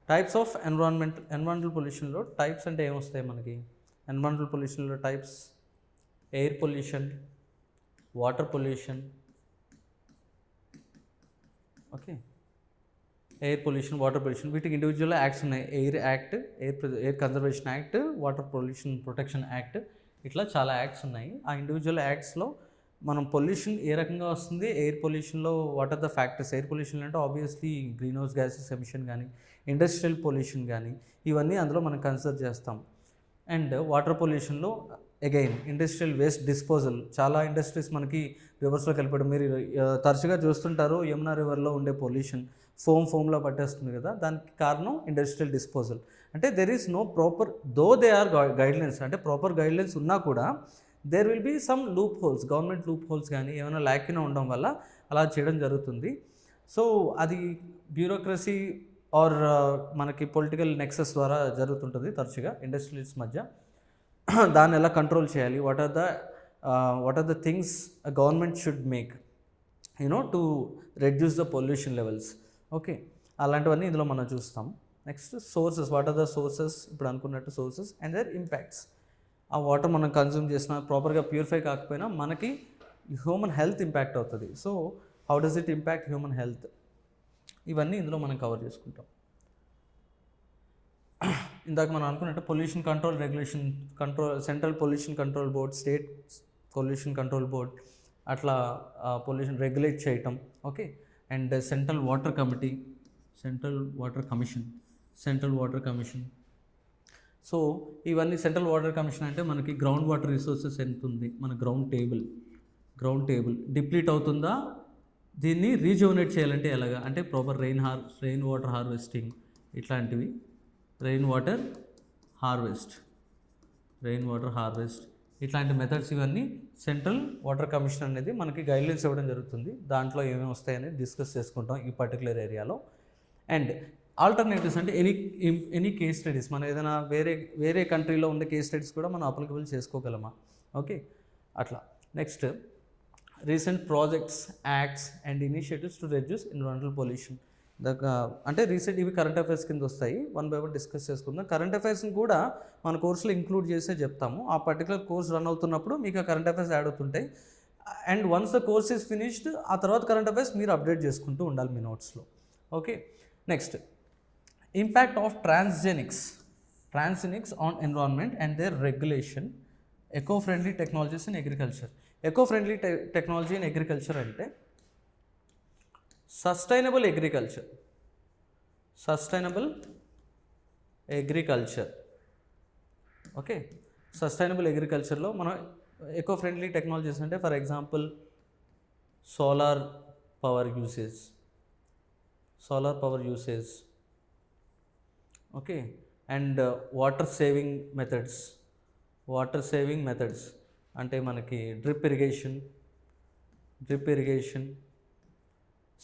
టైప్స్ ఆఫ్ ఎన్విరాన్మెంటల్ పొల్యూషన్లో టైప్స్ అంటే ఏమొస్తాయి మనకి? ఎన్విరాన్మెంటల్ పొల్యూషన్లో types: air pollution, water pollution, okay, air pollution, water pollution, వీటికి individual acts ఉన్నాయి. Air act, air conservation act, water pollution protection act, ఇట్లా చాలా యాక్ట్స్ ఉన్నాయి. ఆ ఇండివిజువల్ యాక్ట్స్లో మనం పొల్యూషన్ ఏ రకంగా వస్తుంది, ఎయిర్ పొల్యూషన్లో what are the factors, air pollution అంటే obviously green house gases emission కానీ, ఇండస్ట్రియల్ పొల్యూషన్ కానీ, ఇవన్నీ అందులో మనం కన్సిడర్ చేస్తాం. అండ్ వాటర్ పొల్యూషన్లో అగైన్ ఇండస్ట్రియల్ వేస్ట్ డిస్పోజల్, చాలా ఇండస్ట్రీస్ మనకి రివర్స్లో కలిపడం. మీరు తరచుగా చూస్తుంటారు యమునా రివర్లో ఉండే పొల్యూషన్ ఫోమ్లో పట్టేస్తుంది కదా, దానికి కారణం ఇండస్ట్రియల్ డిస్పోజల్. అంటే there is no proper, though they are guidelines, అంటే ప్రాపర్ గైడ్లైన్స్ ఉన్నా కూడా there will be some loophole, government loophole కానీ ఏమైనా ల్యాకిన ఉండడం వల్ల అలా చేయడం జరుగుతుంది. సో అది బ్యూరోక్రసీ ఆర్ మనకి పొలిటికల్ నెక్సెస్ ద్వారా జరుగుతుంటుంది తరచుగా ఇండస్ట్రియల్స్ మధ్య. దాన్ని ఎలా కంట్రోల్ చేయాలి, what are the things government should make to reduce the pollution levels. Okay, అలాంటివన్నీ ఇందులో మనం చూస్తాం. Next sources, what are the sources, ఇప్పుడు అనుకున్నట్టు సోర్సెస్ అండ్ దేర్ ఇంపాక్ట్స్. ఆ వాటర్ మనం కన్జ్యూమ్ చేసినా ప్రాపర్గా ప్యూరిఫై కాకపోయినా మనకి హ్యూమన్ హెల్త్ ఇంపాక్ట్ అవుతుంది. So how does it impact human health, ఇవన్నీ ఇందులో మనం కవర్ చేసుకుంటాం. ఇందాక మనం అనుకున్నట్టు pollution control regulation, central pollution control board, state pollution control board, అట్లా పొల్యూషన్ రెగ్యులేట్ చేయటం. Okay, and central water committee, central water commission. So ఇవన్నీ సెంట్రల్ వాటర్ కమిషన్ అంటే మనకి గ్రౌండ్ వాటర్ రిసోర్సెస్ ఎంత ఉంది, మన గ్రౌండ్ టేబుల్ డిప్లీట్ అవుతుందా, దీన్ని రీజువనేట్ చేయాలంటే ఎలాగా, అంటే ప్రాపర్ రెయిన్ వాటర్ హార్వెస్టింగ్, ఇట్లాంటివి, రెయిన్ వాటర్ హార్వెస్ట్ ఇట్లాంటి మెథడ్స్, ఇవన్నీ సెంట్రల్ వాటర్ కమిషన్ అనేది మనకి గైడ్లైన్స్ ఇవ్వడం జరుగుతుంది. దాంట్లో ఏమేమి వస్తాయని డిస్కస్ చేసుకుంటాం ఈ పర్టికులర్ ఏరియాలో. అండ్ ఆల్టర్నేటివ్స్ అంటే ఎనీ కేస్ స్టడీస్, మనం ఏదైనా వేరే కంట్రీలో ఉండే కేస్ స్టడీస్ కూడా మనం అప్లికబుల్ చేసుకోగలమా. ఓకే, అట్లా. Next recent projects, acts and initiatives to reduce environmental pollution. అంటే రీసెంట్ ఇవి కరెంట్ అఫైర్స్ కింద వస్తాయి, వన్ బై వన్ డిస్కస్ చేసుకుందాం. కరెంట్ అఫైర్స్ని కూడా మన కోర్సులో ఇంక్లూడ్ చేసే చెప్తాము. ఆ పర్టికులర్ కోర్స్ రన్ అవుతున్నప్పుడు మీకు ఆ కరెంట్ అఫైర్స్ యాడ్ అవుతుంటాయి. And once the course is finished, ఆ తర్వాత కరెంట్ అఫైర్స్ మీరు అప్డేట్ చేసుకుంటూ ఉండాలి మీ నోట్స్లో. Okay, next impact of transgenics on environment and their regulation, eco-friendly technologies in agriculture. Eco-friendly technology in agriculture అంటే సస్టైనబుల్ అగ్రికల్చర్. ఓకే, సస్టైనబుల్ అగ్రికల్చర్లో మనం ఎకో-ఫ్రెండ్లీ టెక్నాలజీస్ అంటే for example solar power usage, okay, and water saving methods అంటే మనకి drip irrigation,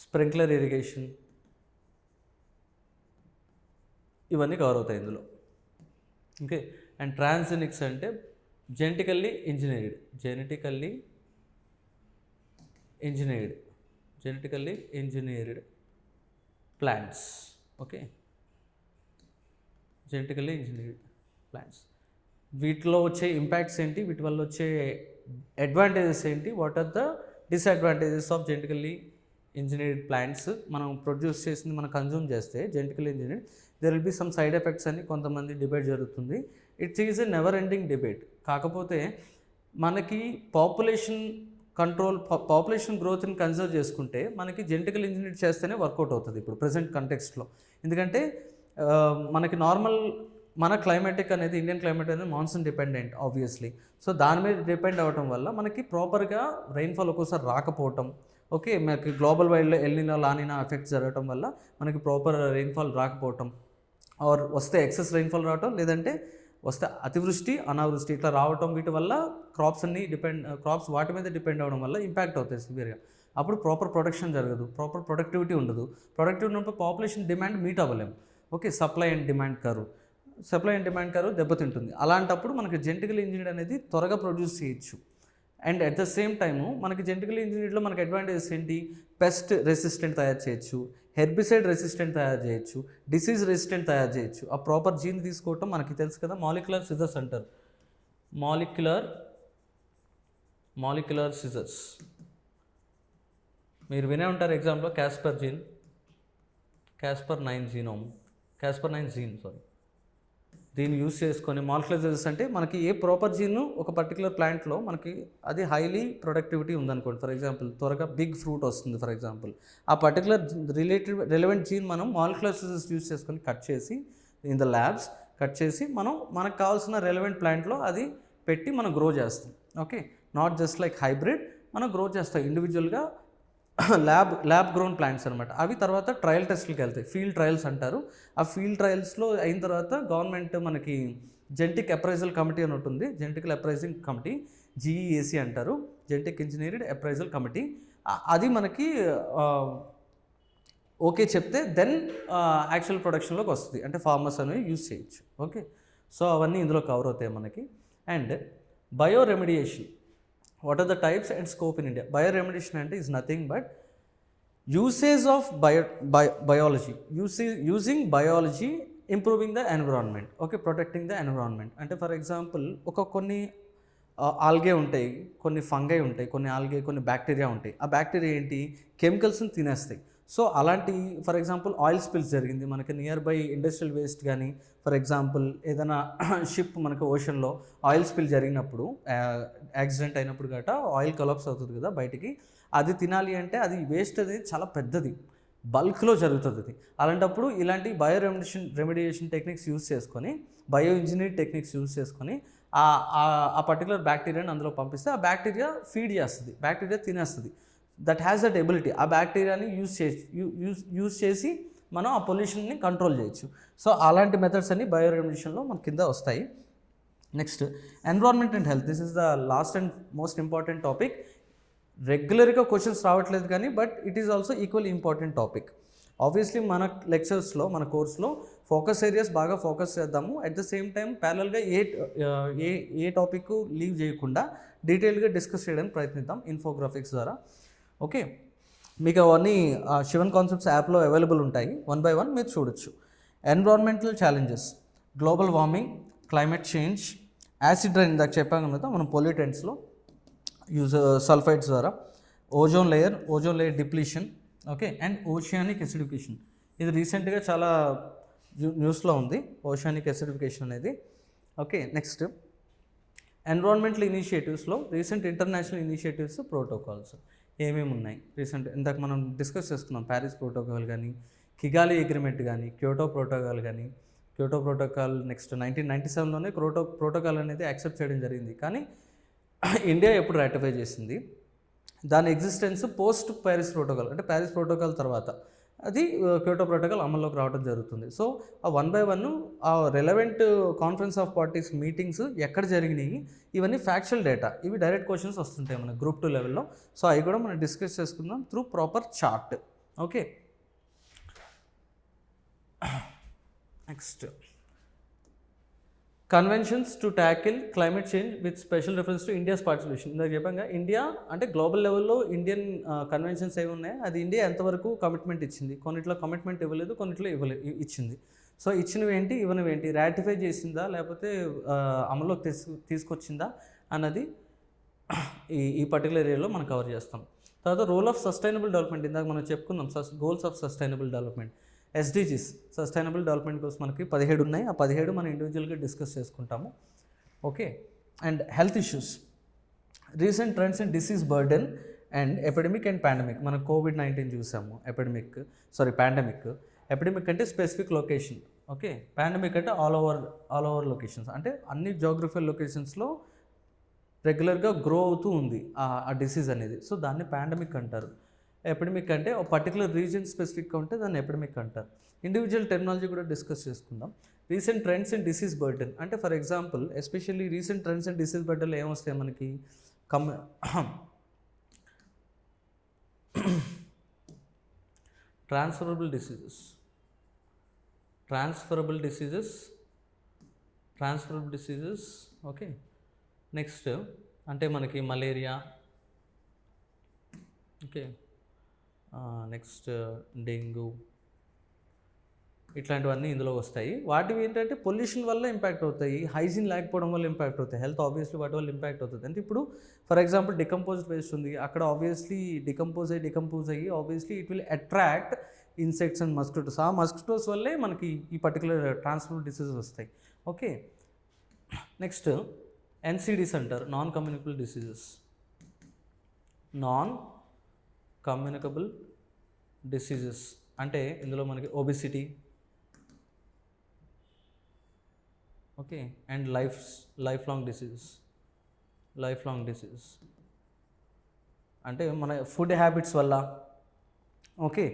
sprinkler irrigation, ఇవన్నీ cover అవుతాయి ఇందులో. Okay, and transgenics అంటే genetically engineered plants. Okay, genetically engineered plants, వీటిలో వచ్చే ఇంపాక్ట్స్ ఏంటి, వీటి వల్ల వచ్చే అడ్వాంటేజెస్ ఏంటి, what are the disadvantages of genetically engineered plants. మనం ప్రొడ్యూస్ చేసింది మనం కన్జ్యూమ్ చేస్తే genetically engineered, there will be some side effects అని కొంతమంది డిబేట్ జరుగుతుంది. It's is a never ending debate. కాకపోతే మనకి పాపులేషన్ గ్రోత్ని కన్సర్వ్ చేసుకుంటే మనకి జెనెటికల్ ఇంజనీర్ చేస్తేనే వర్కౌట్ అవుతుంది ఇప్పుడు ప్రజెంట్ కంటెక్స్ట్లో. ఎందుకంటే మనకి మన క్లైమేటిక్ అనేది, ఇండియన్ క్లైమేట్ అనేది మాన్సూన్ డిపెండెంట్ ఆబ్వియస్లీ. సో దాని మీద డిపెండ్ అవ్వటం వల్ల మనకి ప్రాపర్గా రెయిన్ఫాల్ ఒక్కోసారి రాకపోవటం, ఓకే, మనకి గ్లోబల్ వైడ్లో ఎల్నినో లానినో ఎఫెక్ట్స్ జరగటం వల్ల మనకి ప్రాపర్ రెయిన్ఫాల్ రాకపోవటం, ఆర్ వస్తే ఎక్సెస్ రెయిన్ఫాల్ రావటం, లేదంటే వస్తే అతివృష్టి అనావృష్టి ఇట్లా రావటం, వీటి వల్ల క్రాప్స్ వాటి మీద డిపెండ్ అవ్వడం వల్ల ఇంపాక్ట్ అవుతాయి సివియర్గా. అప్పుడు ప్రాపర్ ప్రొటెక్షన్ జరగదు, ప్రాపర్ ప్రొడక్టివిటీ ఉండదు. ప్రొడక్టివిటీ ఉన్నప్పుడు పాపులేషన్ డిమాండ్ మీట్ అవ్వలేము. Okay, supply and demand curve దెబ్బతింటుంది. అలాంటప్పుడు మనకి జెనెటికల్ ఇంజనీర్డ్ అనేది త్వరగా ప్రొడ్యూస్ చేయొచ్చు. And at the same time మనకి జెనెటికల్ ఇంజనీర్డ్లో మనకి అడ్వాంటేజెస్ ఏంటి, పెస్ట్ రెసిస్టెంట్ తయారు చేయొచ్చు, హెర్బిసైడ్ రెసిస్టెంట్ తయారు చేయొచ్చు, డిసీజ్ రెసిస్టెంట్ తయారు చేయొచ్చు. ఆ ప్రాపర్ జీన్ తీసుకోవటం మనకి తెలుసు కదా, మాలిక్యులర్ సిజర్స్ అంటారు. Molecular molecular scissors. మీరు వినే ఉంటారు ఎగ్జామ్లో CRISPR gene, CRISPR 9 genome, CRISPR 9 gene sorry. దీన్ని యూస్ చేసుకొని మాలిక్యులర్ సిజర్స్ అంటే మనకి ఏ ప్రాపర్ జీన్ ఒక పర్టికులర్ ప్లాంట్లో మనకి అది హైలీ ప్రొడక్టివిటీ ఉందనుకోండి. ఫర్ ఎగ్జాంపుల్ త్వరగా బిగ్ ఫ్రూట్ వస్తుంది ఫర్ ఎగ్జాంపుల్, ఆ పర్టికులర్ రిలవెంట్ జీన్ మనం మాలిక్యులర్ సిజర్స్ యూస్ చేసుకొని కట్ చేసి ఇన్ ద ల్యాబ్స్ కట్ చేసి మనకు కావాల్సిన రెలవెంట్ ప్లాంట్లో అది పెట్టి మనం గ్రో చేస్తాం. Okay, not just like hybrid, మనం గ్రో చేస్తాం ఇండివిజువల్గా ల్యాబ్ గ్రోన్ ప్లాంట్స్ అనమాట. అవి తర్వాత ట్రయల్ టెస్ట్కి వెళ్తాయి, ఫీల్డ్ ట్రయల్స్ అంటారు. ఆ ఫీల్డ్ ట్రయల్స్లో అయిన తర్వాత గవర్నమెంట్ మనకి జెనెటిక్ అప్రైజల్ కమిటీ అని ఉంటుంది, జెనెటికల్ అప్రైజింగ్ కమిటీ, జీఈఏసీ అంటారు, జెనెటిక్ ఇంజనీర్డ్ అప్రైజల్ కమిటీ. అది మనకి ఓకే చెప్తే దెన్ యాక్చువల్ ప్రొడక్షన్లోకి వస్తుంది, అంటే ఫార్మర్స్ అనేవి యూజ్ చేయొచ్చు. ఓకే, సో అవన్నీ ఇందులో కవర్ అవుతాయి మనకి. And bio remediation, what are the types and scope in India? Bio remediation అంటే is nothing but usage of biology, using biology improving the environment. Okay, protecting the environment. అంటే for example కొన్ని algae ఉంటాయి, కొన్ని fungi ఉంటాయి, కొన్ని algae, కొన్ని bacteria ఉంటాయి. ఆ బ్యాక్టీరియా ఏంటి, కెమికల్స్ని తినేస్తాయి. సో అలాంటి ఫర్ ఎగ్జాంపుల్ ఆయిల్ స్పిల్స్ జరిగింది మనకి నియర్ బై ఇండస్ట్రియల్ వేస్ట్ కానీ, ఫర్ ఎగ్జాంపుల్ ఏదైనా షిప్ మనకి ఓషన్లో ఆయిల్ స్పిల్ జరిగినప్పుడు, యాక్సిడెంట్ అయినప్పుడు గట ఆయిల్ కొలాప్స్ అవుతుంది కదా బయటికి, అది తినాలి అంటే అది వేస్ట్ అనేది చాలా పెద్దది, బల్క్లో జరుగుతుంది అది. అలాంటప్పుడు ఇలాంటి బయో రెమెడియేషన్ టెక్నిక్స్ యూస్ చేసుకొని, బయో ఇంజనీరింగ్ టెక్నిక్స్ యూస్ చేసుకొని ఆ పర్టికులర్ బ్యాక్టీరియాని అందులో పంపిస్తే ఆ బ్యాక్టీరియా ఫీడ్ చేస్తుంది, బ్యాక్టీరియా తినేస్తుంది. That has that ability. ఆ బ్యాక్టీరియాని యూజ్ చేసి మనం ఆ పొల్యూషన్ని కంట్రోల్ చేయొచ్చు. సో అలాంటి మెథడ్స్ అన్ని బయో రెమెడియేషన్లో మన కింద వస్తాయి. Next environment and health. This is the last and most important topic. రెగ్యులర్గా క్వశ్చన్స్ రావట్లేదు కానీ but it is also equally important topic. Obviously మన లెక్చర్స్లో, మన కోర్స్లో ఫోకస్ ఏరియాస్ బాగా ఫోకస్ చేద్దాము. అట్ ద సేమ్ టైం ప్యారల్గా ఏ టాపిక్ లీవ్ చేయకుండా డీటెయిల్గా డిస్కస్ చేయడానికి ప్రయత్నిద్దాం ఇన్ఫోగ్రాఫిక్స్ ద్వారా. ఓకే, మీకు అవన్నీ శివన్ కాన్సెప్ట్స్ యాప్లో అవైలబుల్ ఉంటాయి, 1 by 1 మీరు చూడొచ్చు. Environmental challenges, global warming, climate change, acid rain ఇందాక చెప్పాం కదా మనం పొల్యూటెంట్స్లో యూజ్ సల్ఫైడ్స్ ద్వారా, ozone layer depletion, okay, and oceanic acidification. ఇది రీసెంట్గా చాలా న్యూస్లో ఉంది, ఓషియానిక్ ఎసిడిఫికేషన్ అనేది. ఓకే, నెక్స్ట్ ఎన్విరాన్మెంటల్ ఇనిషియేటివ్స్లో రీసెంట్ ఇంటర్నేషనల్ ఇనిషియేటివ్స్, ప్రోటోకాల్స్ ఏమేమి ఉన్నాయి రీసెంట్. ఇందాక మనం డిస్కస్ చేసుకున్నాం, ప్యారిస్ ప్రోటోకాల్ కానీ, కిగాలి అగ్రిమెంట్ కానీ, క్యోటో ప్రోటోకాల్ కానీ. క్యోటో ప్రోటోకాల్ నెక్స్ట్ 1997లోనే ప్రోటోకాల్ అనేది యాక్సెప్ట్ చేయడం జరిగింది, కానీ ఇండియా ఎప్పుడు రాటిఫై చేసింది. దాని ఎగ్జిస్టెన్స్ పోస్ట్ ప్యారిస్ ప్రోటోకాల్, అంటే ప్యారిస్ ప్రోటోకాల్ తర్వాత అది క్యోటో ప్రోటోకాల్ అమల్లోకి రావడం జరుగుతుంది. సో ఆ 1 by 1 ఆ relevant conference of parties meetings ఎక్కడ జరిగినాయి, ఇవన్నీ ఫ్యాక్చువల్ డేటా. ఇవి డైరెక్ట్ క్వశ్చన్స్ వస్తుంటాయి మన గ్రూప్ 2 లెవెల్లో. సో అవి కూడా మనం డిస్కస్ చేసుకుందాం through proper chart. Okay, next conventions to tackle climate change with special reference to India's participation. ఇందాక చెప్పాక ఇండియా అంటే గ్లోబల్ లెవెల్లో ఇండియన్ కన్వెన్షన్స్ ఏమి ఉన్నాయి, అది ఇండియా ఎంతవరకు కమిట్మెంట్ ఇచ్చింది, కొన్నిట్లో కమిట్మెంట్ ఇవ్వలేదు, కొన్నిట్లో ఇచ్చింది. సో ఇచ్చినవి ఏంటి, ఇవ్వనివి ఏంటి, రాటిఫై చేసిందా లేకపోతే అమల్లోకి తీసుకొచ్చిందా అన్నది ఈ పర్టికులర్ ఏరియాలో మనం కవర్ చేస్తాం. తర్వాత రోల్ ఆఫ్ సస్టైనబుల్ డెవలప్మెంట్, ఇందాక మనం చెప్పుకుందాం goals of sustainable development, SDGs sustainable development goals మనకి 17 ఉన్నాయి. ఆ 17 మనం ఇండివిజువల్గా డిస్కస్ చేసుకుంటాము. Okay, and health issues, recent trends in disease burden and epidemic and pandemic. మనం COVID-19 చూసాము, పాండమిక్. ఎపిడమిక్ అంటే స్పెసిఫిక్ లొకేషన్, ఓకే, పాండమిక్ అంటే ఆల్ ఓవర్ లొకేషన్స్, అంటే అన్ని జోగ్రఫికల్ లొకేషన్స్లో రెగ్యులర్గా గ్రో అవుతూ ఉంది ఆ డిసీజ్ అనేది. సో దాన్ని పాండమిక్ అంటారు. ఎపిడమిక్ అంటే ఒక పర్టికులర్ రీజన్ స్పెసిఫిక్గా ఉంటే దాన్ని ఎపిడమిక్ అంటారు. ఇండివిజువల్ టెర్మినాలజీ కూడా డిస్కస్ చేసుకుందాం. Recent trends and disease burden అంటే for example especially recent trends and disease బర్డెన్లో ఏమొస్తాయి మనకి, ట్రాన్స్ఫరబుల్ డిసీజెస్, ఓకే. నెక్స్ట్ అంటే మనకి మలేరియా, ఓకే, నెక్స్ట్ డెంగ్యూ, ఇట్లాంటివన్నీ ఇందులో వస్తాయి. వాటివి ఏంటంటే పొల్యూషన్ వల్ల ఇంపాక్ట్ అవుతాయి, హైజీన్ లేకపోవడం వల్ల ఇంపాక్ట్ అవుతాయి, హెల్త్ ఆబ్వియస్లీ వాటి వల్ల ఇంపాక్ట్ అవుతుంది. అంటే ఇప్పుడు ఫర్ ఎగ్జాంపుల్ డికంపోజ్డ్ వేస్ట్ ఉంది, అక్కడ ఆబ్వియస్లీ డికంపోజ్ అయ్యి obviously it will attract insects and mosquitoes. ఆ మస్కిటోస్ వల్లే మనకి ఈ పర్టికులర్ ట్రాన్స్మిటబుల్ డిసీజెస్ వస్తాయి. ఓకే, నెక్స్ట్ ఎన్సిడిస్ అంటారు, non communicable diseases. Non communicable diseases అంటే ఇందులో మనకి obesity, okay, and life long diseases అంటే మన ఫుడ్ హ్యాబిట్స్ వల్ల, ఓకే,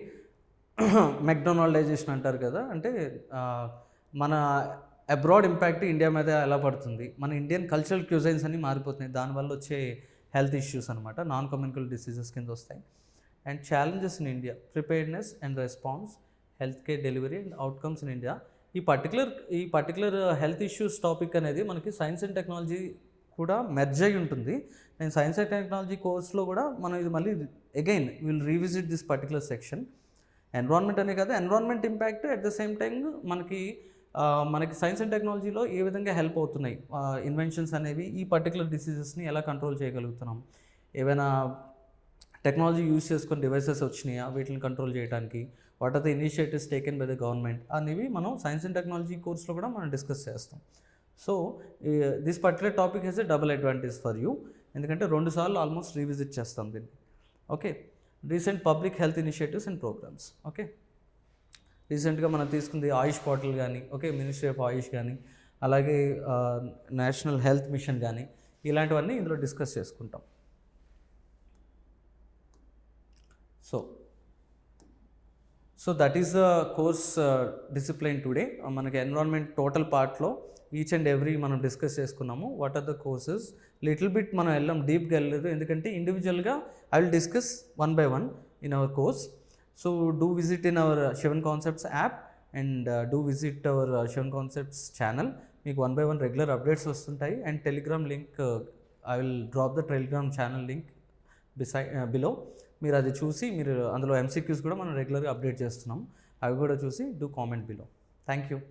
మెక్డొనాల్డైజేషన్ అంటారు కదా, అంటే మన అబ్రాడ్ ఇంపాక్ట్ ఇండియా మీద ఎలా పడుతుంది, మన ఇండియన్ కల్చరల్ క్యూజైన్స్ అన్నీ మారిపోతున్నాయి, దానివల్ల వచ్చే హెల్త్ ఇష్యూస్ అనమాట నాన్ కమ్యూనికబుల్ డిసీజెస్ కింద వస్తాయి. And challenges in India, preparedness and response, health care delivery and outcomes in India. ఈ పర్టికులర్ హెల్త్ ఇష్యూస్ టాపిక్ అనేది మనకి సైన్స్ అండ్ టెక్నాలజీ కూడా మెర్జ్ అయి ఉంటుంది. నేను సైన్స్ అండ్ టెక్నాలజీ కోర్స్లో కూడా మనం ఇది మళ్ళీ again will revisit this particular section. Environment అనే కదా, environment impact at the same time మనకి సైన్స్ అండ్ టెక్నాలజీలో ఏ విధంగా హెల్ప్ అవుతున్నాయి, ఇన్వెన్షన్స్ అనేవి ఈ పర్టికులర్ డిసీజెస్ని ఎలా కంట్రోల్ చేయగలుగుతున్నాం, ఏవైనా టెక్నాలజీ యూజ్ చేసుకొని డివైసెస్ వచ్చినాయా వీటిని కంట్రోల్ చేయడానికి, what are the initiatives taken by the government అనేవి మనం సైన్స్ అండ్ టెక్నాలజీ కోర్స్లో కూడా మనం డిస్కస్ చేస్తాం. So this particular topic has a double advantage for you, ఎందుకంటే 2 సార్లు ఆల్మోస్ట్ రీవిజిట్ చేస్తాం దీన్ని. Okay, recent public health initiatives and programs. Okay, రీసెంట్గా మనం తీసుకుంది ఆయుష్ పోర్టల్ కానీ, ఓకే, మినిస్ట్రీ ఆఫ్ ఆయుష్ కానీ, అలాగే నేషనల్ హెల్త్ మిషన్ కానీ, ఇలాంటివన్నీ ఇందులో డిస్కస్ చేసుకుంటాం. So that is the course discipline today. మనకి ఎన్విరాన్మెంట్ టోటల్ పార్ట్లో ఈచ్ అండ్ ఎవ్రీ మనం డిస్కస్ చేసుకున్నాము. What are the courses, little bit మనం డీప్గా వెళ్ళలేదు, ఎందుకంటే ఇండివిజువల్గా I will discuss 1 by 1 in our course. So do visit in our Shivan concepts app and do visit our Shivan concepts channel. మీకు 1 by 1 regular updates వస్తుంటాయి. And Telegram link, I will drop the Telegram channel link below. మీరు అది చూసి మీరు అందులో MCQs కూడా మనం రెగ్యులర్గా అప్డేట్ చేస్తున్నాం, అవి కూడా చూసి do comment below. Thank you.